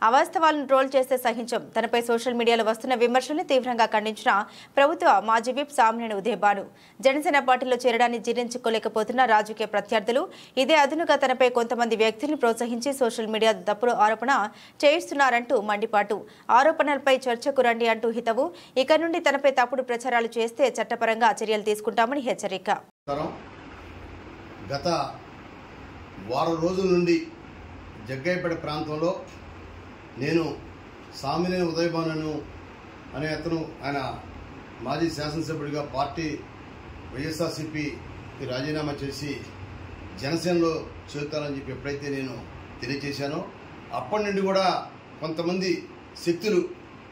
అవాస్తవాలను troll చేస్తే సహించం. తనపై social మీడియాలో వస్తున్న విమర్శలను తీవ్రంగా ఖండించిన ప్రభుత్వ మాజీ విప్ సామినేని ఉదయభాను జనసేన పార్టీలో చేరడాన్ని జీర్ణించుకోలేకపోతున్న రాజకీయ ప్రత్యర్థులు ఇదే అదునుగా తనపై కొంతమంది వ్యక్తులను ప్రోత్సహించి సోషల్ మీడియా తప్పుడు ఆరోపణ చేయిస్తున్నారంటూ మండిపాటు. ఆరోపణలపై చర్చకు రండి అంటూ హితవు. ఇక నుండి తనపై తప్పుడు ప్రచారాలు చేస్తే చట్టపరంగా చర్యలు తీసుకుంటామని హెచ్చరిక. గత వారం రోజుల నుండి జగ్గయ్యపేట ప్రాంతంలో నేను సామినేని ఉదయభాను అనే అతను ఆయన మాజీ శాసనసభ్యుడిగా పార్టీ వైఎస్ఆర్సీపీకి రాజీనామా చేసి జనసేనలో చేరుతానని చెప్పి ఎప్పుడైతే నేను తెలియజేశానో అప్పటి నుండి కూడా కొంతమంది శక్తులు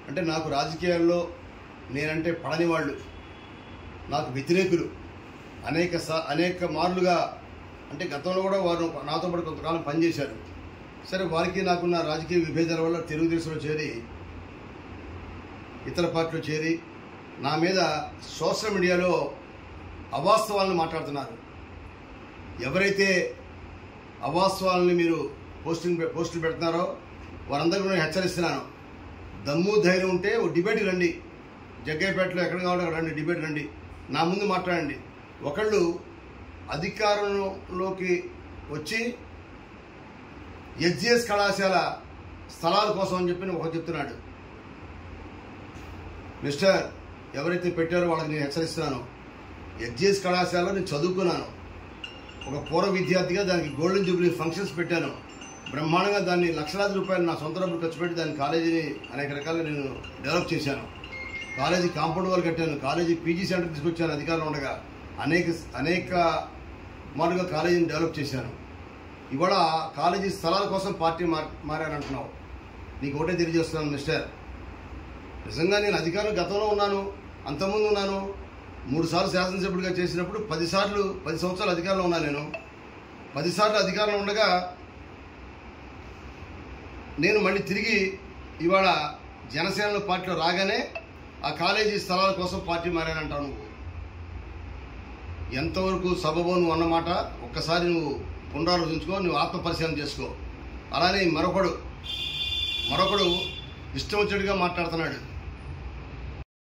అంటే నాకు రాజకీయాల్లో నేనంటే పడని వాళ్ళు, నాకు వ్యతిరేకులు అనేక మార్లుగా అంటే గతంలో కూడా వారు నాతో పాటు కొంతకాలం పనిచేశారు. సరే, వారికి నాకున్న రాజకీయ విభేదాల వల్ల తెలుగుదేశంలో చేరి ఇతర పార్టీలో చేరి నా మీద సోషల్ మీడియాలో అవాస్తవాలను మాట్లాడుతున్నారు. ఎవరైతే అవాస్తవాలని మీరు పోస్టులు పెడుతున్నారో వారందరికీ నేను హెచ్చరిస్తున్నాను. దమ్ము ధైర్యం ఉంటే ఓ డిబేట్ రండి, జగ్గయ్యపేటలో ఎక్కడ కావాలో రండి, డిబేట్ రండి, నా ముందు మాట్లాడండి. ఒకళ్ళు అధికారంలోకి వచ్చి హెచ్జిఎస్ కళాశాల స్థలాల కోసం అని చెప్పి ఒకరు చెప్తున్నాడు. మిస్టర్, ఎవరైతే పెట్టారో వాళ్ళకి నేను హెచ్చరిస్తున్నాను. హెచ్జిఎస్ కళాశాలలో నేను చదువుకున్నాను. ఒక పూర్వ విద్యార్థిగా దానికి గోల్డెన్ జూబ్లీ ఫంక్షన్స్ పెట్టాను. బ్రహ్మాండంగా దాన్ని లక్షలాది రూపాయలు నా సొంత డబ్బులు ఖర్చు పెట్టి దాని కాలేజీని అనేక రకాలుగా నేను డెవలప్ చేశాను. కాలేజీ కాంపౌండ్ వాల్ కట్టాను. కాలేజీ పీజీ సెంటర్ తీసుకొచ్చాను. అధికారంలో ఉండగా అనేక మారుగా కాలేజీని డెవలప్ చేశాను. ఇవాళ కాలేజీ స్థలాల కోసం పార్టీ మారానంటున్నావు. నీకు ఒకటే తెలియజేస్తున్నాను మిస్టర్, నిజంగా నేను అధికారం గతంలో ఉన్నాను, అంతకుముందు ఉన్నాను. 3 సార్లు శాసనసభ్యుడిగా చేసినప్పుడు 10 సంవత్సరాలు అధికారంలో ఉన్నాను. నేను 10 సార్లు అధికారంలో ఉండగా నేను మళ్ళీ తిరిగి ఇవాళ జనసేన పార్టీలో రాగానే ఆ కాలేజీ స్థలాల కోసం పార్టీ మారానంటావు. నువ్వు ఎంతవరకు సబబో నువ్వు అన్నమాట ఒక్కసారి నువ్వు పునరాలోచించుకో, నువ్వు ఆత్మపరిశీలన చేసుకో. అలానే మరొకడు ఇష్టం వచ్చినట్టుగా మాట్లాడుతున్నాడు.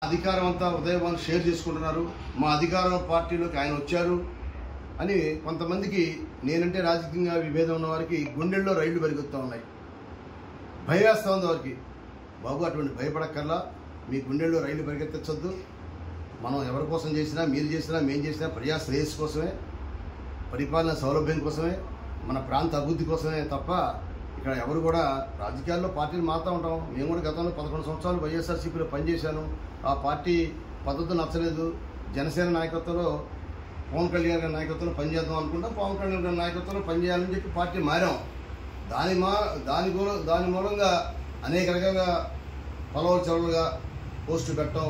అధికారం అంతా ఉదయభాను షేర్ చేసుకుంటున్నారు. మా అధికార పార్టీలోకి ఆయన వచ్చారు అని కొంతమందికి, నేనంటే రాజకీయంగా విభేదం ఉన్న వారికి గుండెల్లో రైళ్లు పెరుగుతూ ఉన్నాయి. భయవేస్తూ ఉంది వారికి. బాబు, అటువంటి భయపడక్కర్లా. మీ గుండెల్లో రైళ్లు పరిగెత్తించొద్దు. మనం ఎవరి కోసం చేసినా, మీరు చేసినా, మేము చేసినా ప్రజా శ్రేయస్సు కోసమే, పరిపాలన సౌలభ్యం కోసమే, మన ప్రాంత అభివృద్ధి కోసమే తప్ప ఇక్కడ ఎవరు కూడా రాజకీయాల్లో పార్టీలు మారుతూ ఉంటాం. మేము కూడా గతంలో 11 సంవత్సరాలు వైఎస్ఆర్సీపీలో పనిచేశాను. ఆ పార్టీ పద్ధతులు నచ్చలేదు. జనసేన నాయకత్వంలో పవన్ కళ్యాణ్ గారి నాయకత్వంలో పనిచేద్దాం అనుకుంటాం. పవన్ కళ్యాణ్ గారి నాయకత్వంలో పనిచేయాలని చెప్పి పార్టీ మారాం. దాని మూలంగా అనేక రకాలుగా పొలవలు చెలవులుగా పోస్టు పెట్టడం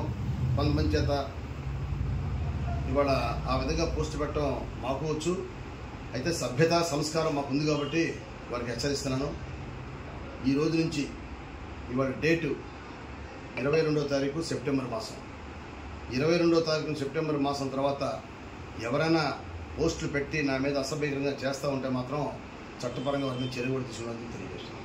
కొంతమంది చేత ఇవాళ ఆ విధంగా పోస్టు పెట్టడం మాకు వచ్చు. అయితే సభ్యత సంస్కారం మాకు ఉంది కాబట్టి వారికి హెచ్చరిస్తున్నాను. ఈ రోజు నుంచి ఇవాళ డేటు 22వ తారీఖు సెప్టెంబర్ మాసం. 22వ తారీఖు సెప్టెంబర్ మాసం తర్వాత ఎవరైనా పోస్టులు పెట్టి నా మీద అసభ్యంగా చేస్తూ ఉంటే మాత్రం చట్టపరంగా వారిని చర్య కూడా తీసుకోవాలని తెలియజేస్తున్నాను.